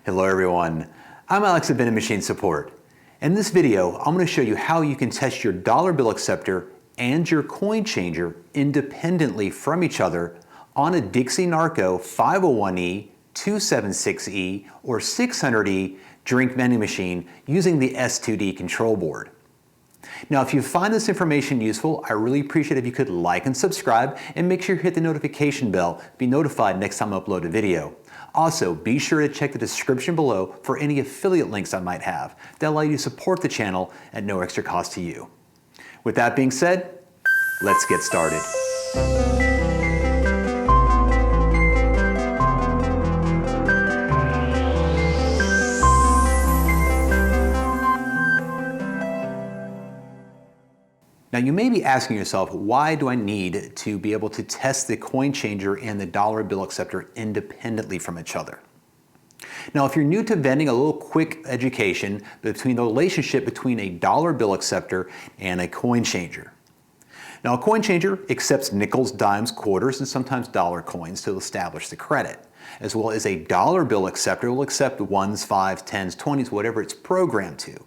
Hello everyone, I'm Alex at Vending Machine Support. In this video, I'm going to show you how you can test your dollar bill acceptor and your coin changer independently from each other on a Dixie Narco 501E, 276E, or 600E drink vending machine using the S2D control board. Now, if you find this information useful, I really appreciate it if you could like and subscribe and make sure you hit the notification bell to be notified next time I upload a video. Also, be sure to check the description below for any affiliate links I might have that allow you to support the channel at no extra cost to you. With that being said, let's get started. Now you may be asking yourself, why do I need to be able to test the coin changer and the dollar bill acceptor independently from each other? Now if you're new to vending, a little quick education between the relationship between a dollar bill acceptor and a coin changer. Now a coin changer accepts nickels, dimes, quarters, and sometimes dollar coins to establish the credit, as well as a dollar bill acceptor will accept ones, fives, tens, 20s, whatever it's programmed to.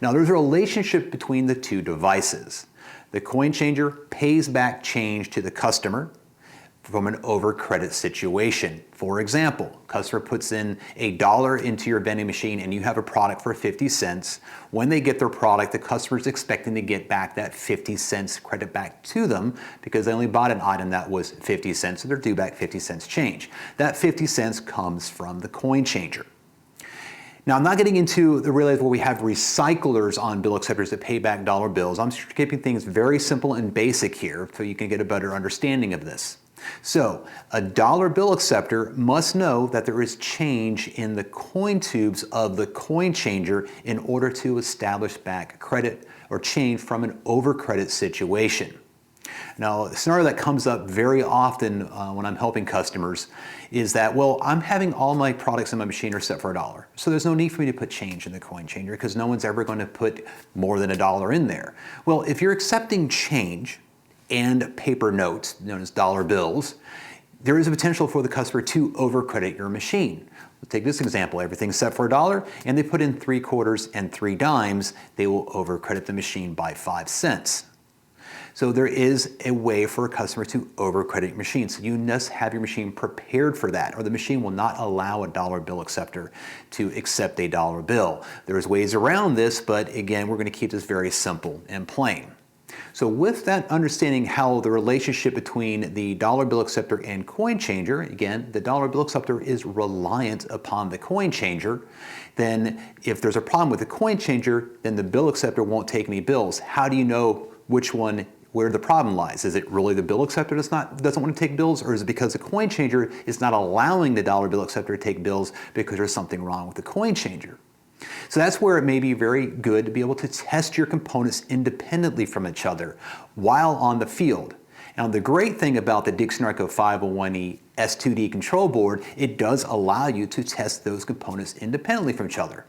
Now there's a relationship between the two devices. The coin changer pays back change to the customer from an over-credit situation. For example, customer puts in $1 into your vending machine and you have a product for 50 cents. When they get their product, the customer is expecting to get back that 50 cents credit back to them because they only bought an item that was 50 cents, so they're due back 50 cents change. That 50 cents comes from the coin changer. Now, I'm not getting into the realize where we have recyclers on bill acceptors that pay back dollar bills. I'm keeping things very simple and basic here so you can get a better understanding of this. So, a dollar bill acceptor must know that there is change in the coin tubes of the coin changer in order to establish back credit or change from an overcredit situation. Now, a scenario that comes up very often when I'm helping customers is that, well, I'm having all my products in my machine are set for $1. So there's no need for me to put change in the coin changer because no one's ever going to put more than $1 in there. Well, if you're accepting change and paper notes, known as dollar bills, there is a potential for the customer to overcredit your machine. Let's take this example. Everything's set for $1 and they put in 3 quarters and 3 dimes. They will overcredit the machine by 5 cents. So there is a way for a customer to overcredit your machine. So you must have your machine prepared for that, or the machine will not allow a dollar bill acceptor to accept a dollar bill. There's ways around this, but again, we're going to keep this very simple and plain. So with that understanding how the relationship between the dollar bill acceptor and coin changer, again, the dollar bill acceptor is reliant upon the coin changer, then if there's a problem with the coin changer, then the bill acceptor won't take any bills. How do you know which one, where the problem lies? Is it really the bill acceptor doesn't want to take bills, or is it because the coin changer is not allowing the dollar bill acceptor to take bills because there's something wrong with the coin changer? So that's where it may be very good to be able to test your components independently from each other while on the field. Now the great thing about the Dixie Narco 501E S2D control board, it does allow you to test those components independently from each other.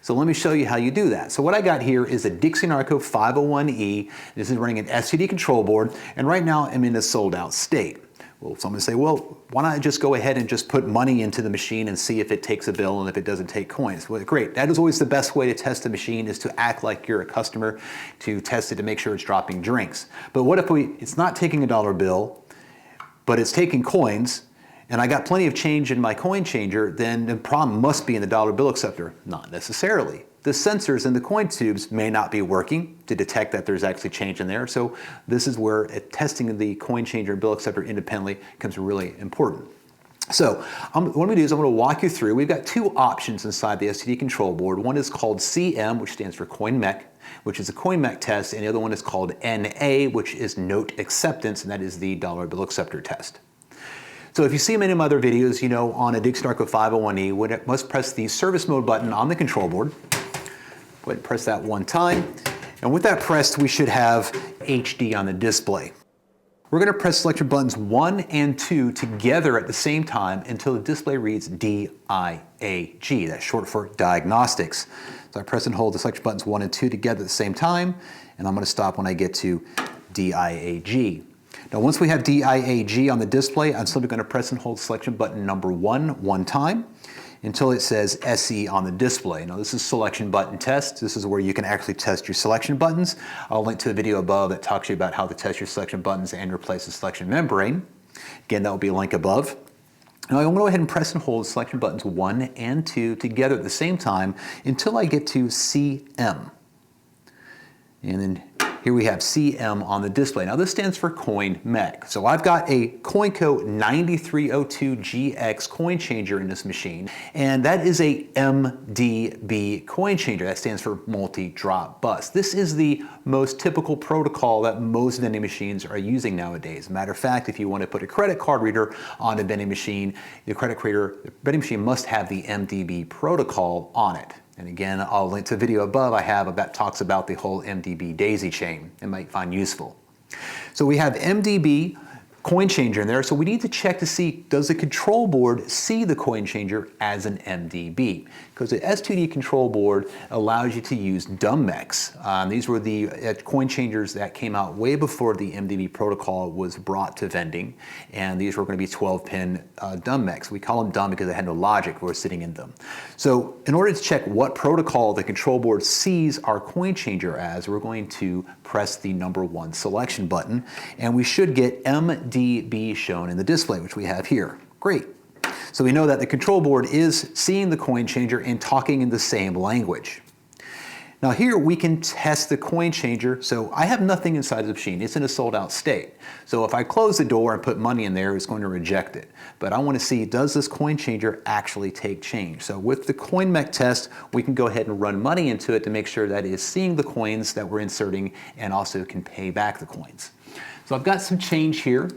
So let me show you how you do that. So what I got here is a Dixie Narco 501E. This is running an STD control board, and right now I'm in a sold out state. Well, someone say, well, why not just go ahead and just put money into the machine and see if it takes a bill and if it doesn't take coins? Well, great. That is always the best way to test a machine, is to act like you're a customer, to test it to make sure it's dropping drinks. But what if it's not taking a dollar bill, but it's taking coins, and I got plenty of change in my coin changer? Then the problem must be in the dollar bill acceptor. Not necessarily. The sensors in the coin tubes may not be working to detect that there's actually change in there. So this is where testing the coin changer and bill acceptor independently becomes really important. So what I'm going to do is I'm going to walk you through. We've got 2 options inside the STD control board. One is called CM, which stands for coin Mech, which is a coin Mech test, and the other one is called NA, which is note acceptance, and that is the dollar bill acceptor test. So if you see many of my other videos, you know, on a Dixie Narco 501E, we must press the service mode button on the control board. Go ahead and press that 1 time. And with that pressed, we should have HD on the display. We're going to press selection buttons 1 and 2 together at the same time until the display reads DIAG. That's short for diagnostics. So I press and hold the selection buttons 1 and 2 together at the same time, and I'm going to stop when I get to DIAG. Now once we have DIAG on the display, I'm simply going to press and hold selection button number 1 time. until it says SE on the display. Now this is selection button test. This is where you can actually test your selection buttons. I'll link to a video above that talks to you about how to test your selection buttons and replace the selection membrane. Again, that will be a link above. Now I'm going to go ahead and press and hold selection buttons 1 and 2 together at the same time until I get to CM. And then here we have CM on the display. Now this stands for coin Mech. So I've got a CoinCo 9302GX coin changer in this machine, and that is a MDB coin changer. That stands for multi-drop bus. This is the most typical protocol that most vending machines are using nowadays. Matter of fact, if you want to put a credit card reader on a vending machine, the vending machine must have the MDB protocol on it. And again, I'll link to a video above I have that talks about the whole MDB daisy chain. It might find useful. So we have MDB coin changer in there, so we need to check to see, does the control board see the coin changer as an MDB? Because the S2D control board allows you to use dumb mechs. These were the coin changers that came out way before the MDB protocol was brought to vending, and these were going to be 12-pin dumb mechs. We call them dumb because they had no logic or sitting in them. So in order to check what protocol the control board sees our coin changer as, we're going to press the number 1 selection button, and we should get MDB shown in the display, which we have here. Great. So we know that the control board is seeing the coin changer and talking in the same language. Now here we can test the coin changer. So I have nothing inside the machine. It's in a sold out state. So if I close the door and put money in there, it's going to reject it. But I want to see, does this coin changer actually take change? So with the coin mech test, we can go ahead and run money into it to make sure that it is seeing the coins that we're inserting and also can pay back the coins. So I've got some change here.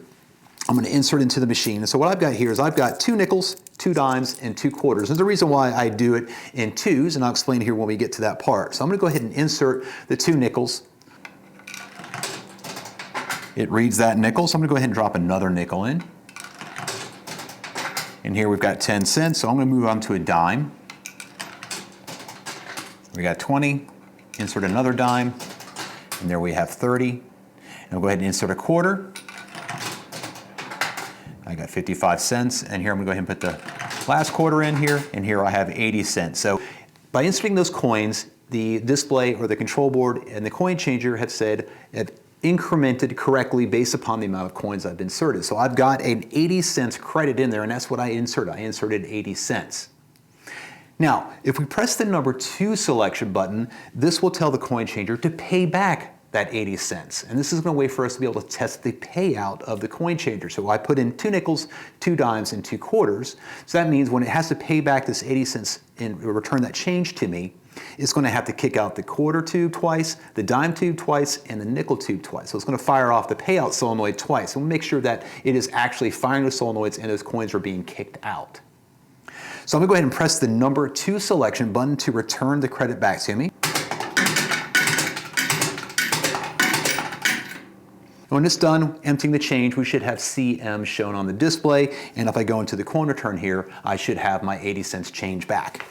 I'm going to insert into the machine. And so what I've got here is I've got 2 nickels, 2 dimes, and 2 quarters. There's a reason why I do it in twos, and I'll explain here when we get to that part. So I'm going to go ahead and insert the 2 nickels. It reads that nickel, so I'm going to go ahead and drop another nickel in. And here we've got 10 cents, so I'm going to move on to a dime. We got 20, insert another dime, and there we have 30. And we'll go ahead and insert a quarter. I got 55 cents, and here I'm gonna go ahead and put the last quarter in here, and here I have 80 cents. So by inserting those coins, the display or the control board and the coin changer have said, have incremented correctly based upon the amount of coins I've inserted. So I've got an 80 cents credit in there, and that's what I inserted. I inserted 80 cents. Now, if we press the number 2 selection button, this will tell the coin changer to pay back that 80 cents. And this is going to wait for us to be able to test the payout of the coin changer. So I put in 2 nickels, 2 dimes, and 2 quarters. So that means when it has to pay back this 80 cents and return that change to me, it's going to have to kick out the quarter tube twice, the dime tube twice, and the nickel tube twice. So it's going to fire off the payout solenoid twice. And we'll make sure that it is actually firing the solenoids and those coins are being kicked out. So I'm going to go ahead and press the number 2 selection button to return the credit back to me. When it's done emptying the change, we should have CM shown on the display, and if I go into the coin return here, I should have my 80 cents change back.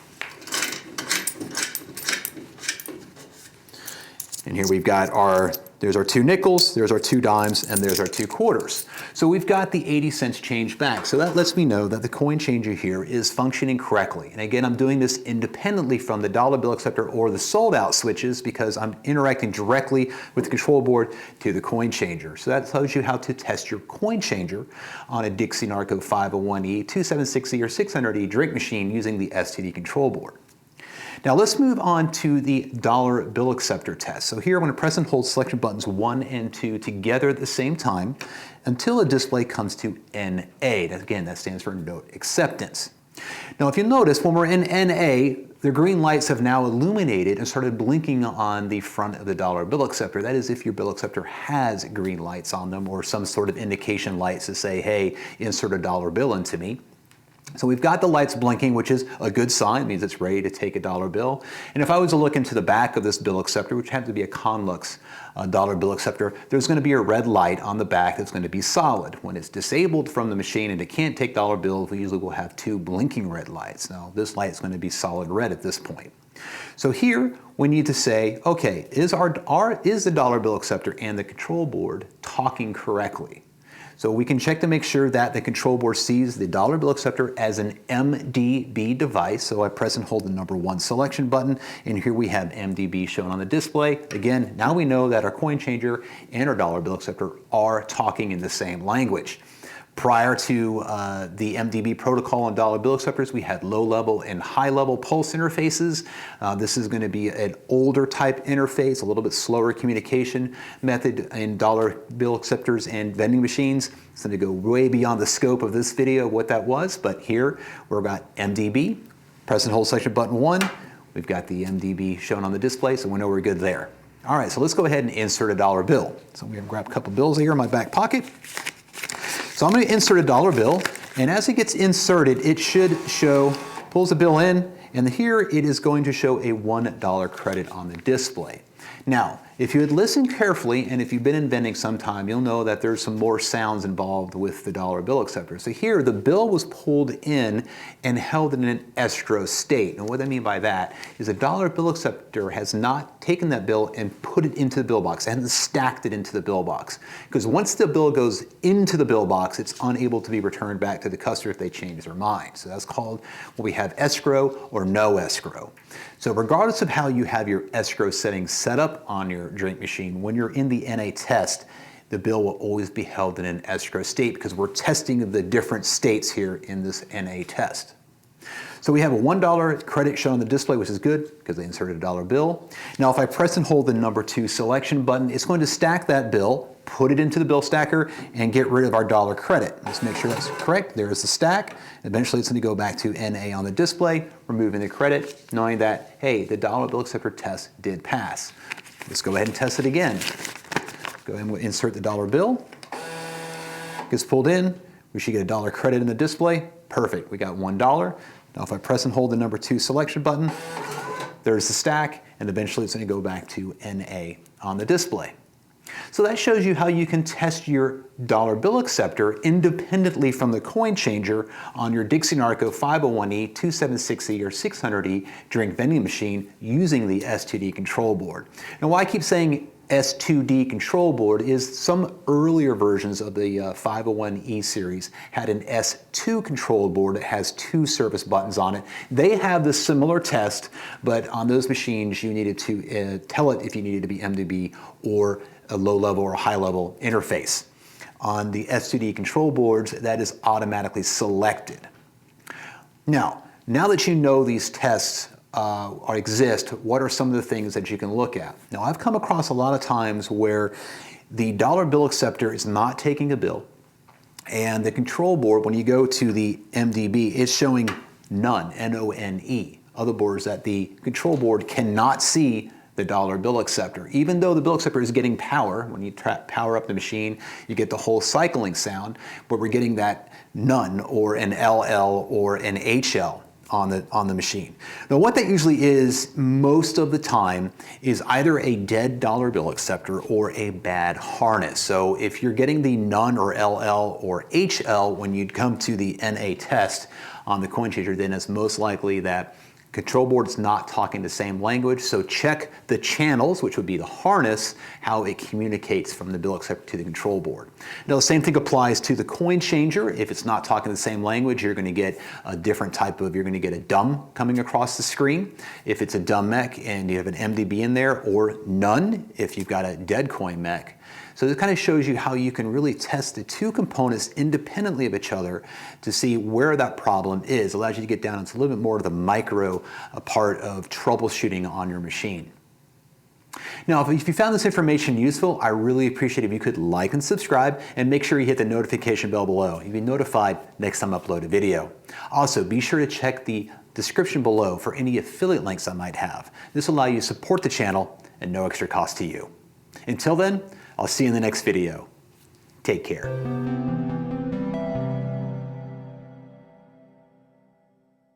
And here we've got there's our 2 nickels, there's our 2 dimes, and there's our 2 quarters. So we've got the 80 cents change back. So that lets me know that the coin changer here is functioning correctly. And again, I'm doing this independently from the dollar bill acceptor or the sold out switches because I'm interacting directly with the control board to the coin changer. So that tells you how to test your coin changer on a Dixie Narco 501E, 2760, or 600E drink machine using the STD control board. Now let's move on to the dollar bill acceptor test. So here I'm going to press and hold selection buttons 1 and 2 together at the same time until a display comes to NA. Again, that stands for note acceptance. Now if you notice, when we're in NA, the green lights have now illuminated and started blinking on the front of the dollar bill acceptor. That is if your bill acceptor has green lights on them or some sort of indication lights to say, hey, insert a dollar bill into me. So we've got the lights blinking, which is a good sign. It means it's ready to take a dollar bill. And if I was to look into the back of this bill acceptor, which happens to be a Conlux dollar bill acceptor, there's going to be a red light on the back that's going to be solid. When it's disabled from the machine and it can't take dollar bills, we usually will have 2 blinking red lights. Now this light is going to be solid red at this point. So here we need to say, okay, is the dollar bill acceptor and the control board talking correctly? So we can check to make sure that the control board sees the dollar bill acceptor as an MDB device. So I press and hold the number 1 selection button, and here we have MDB shown on the display. Again, now we know that our coin changer and our dollar bill acceptor are talking in the same language. Prior to the MDB protocol on dollar bill acceptors, we had low-level and high-level pulse interfaces. This is going to be an older type interface, a little bit slower communication method in dollar bill acceptors and vending machines. It's going to go way beyond the scope of this video, what that was, but here we've got MDB, press and hold selection button 1. We've got the MDB shown on the display, so we know we're good there. All right, so let's go ahead and insert a dollar bill. So we're going to grab a couple bills here in my back pocket. So I'm going to insert a dollar bill, and as it gets inserted, it should show, pulls the bill in, and here it is going to show a $1 credit on the display. Now, if you had listened carefully, and if you've been in vending sometime, you'll know that there's some more sounds involved with the dollar bill acceptor. So here, the bill was pulled in and held in an escrow state. And what I mean by that is the dollar bill acceptor has not taken that bill and put it into the bill box, and stacked it into the bill box. Because once the bill goes into the bill box, it's unable to be returned back to the customer if they change their mind. So that's called what we have escrow or no escrow. So regardless of how you have your escrow settings set up on your drink machine, when you're in the NA test, the bill will always be held in an escrow state because we're testing the different states here in this NA test. So we have a $1 credit shown on the display, which is good because they inserted a dollar bill. Now if I press and hold the number 2 selection button, it's going to stack that bill, put it into the bill stacker, and get rid of our dollar credit. Let's make sure that's correct. There's the stack. Eventually it's going to go back to NA on the display, removing the credit, knowing that, hey, the dollar bill acceptor test did pass. Let's go ahead and test it again. Go ahead and insert the dollar bill. Gets pulled in. We should get a dollar credit in the display. Perfect. We got $1. Now if I press and hold the number 2 selection button, there's the stack, and eventually it's going to go back to NA on the display. So that shows you how you can test your dollar bill acceptor independently from the coin changer on your Dixie Narco 501E, 276E, or 600E drink vending machine using the S2D control board. Now why I keep saying S2D control board is some earlier versions of the 501 E-Series had an S2 control board that has 2 service buttons on it. They have the similar test, but on those machines you needed to tell it if you needed to be MDB or a low-level or high-level interface. On the S2D control boards, that is automatically selected. Now that you know these tests exist, what are some of the things that you can look at? Now, I've come across a lot of times where the dollar bill acceptor is not taking a bill, and the control board, when you go to the MDB, it's showing none, N-O-N-E. Other words, that the control board cannot see the dollar bill acceptor. Even though the bill acceptor is getting power, when you power up the machine, you get the whole cycling sound, but we're getting that none or an LL or an HL on the machine. Now what that usually is most of the time is either a dead dollar bill acceptor or a bad harness. So if you're getting the none or LL or HL when you come to the NA test on the coin changer, then it's most likely that control board is not talking the same language, so check the channels, which would be the harness, how it communicates from the bill acceptor to the control board. Now the same thing applies to the coin changer. If it's not talking the same language, you're going to get a different type of, you're going to get a dumb coming across the screen. If it's a dumb mech and you have an MDB in there, or none if you've got a dead coin mech. So this kind of shows you how you can really test the 2 components independently of each other to see where that problem is. It allows you to get down into a little bit more of the micro part of troubleshooting on your machine. Now, if you found this information useful, I really appreciate if you could like and subscribe, and make sure you hit the notification bell below. You'll be notified next time I upload a video. Also, be sure to check the description below for any affiliate links I might have. This will allow you to support the channel at no extra cost to you. Until then, I'll see you in the next video. Take care.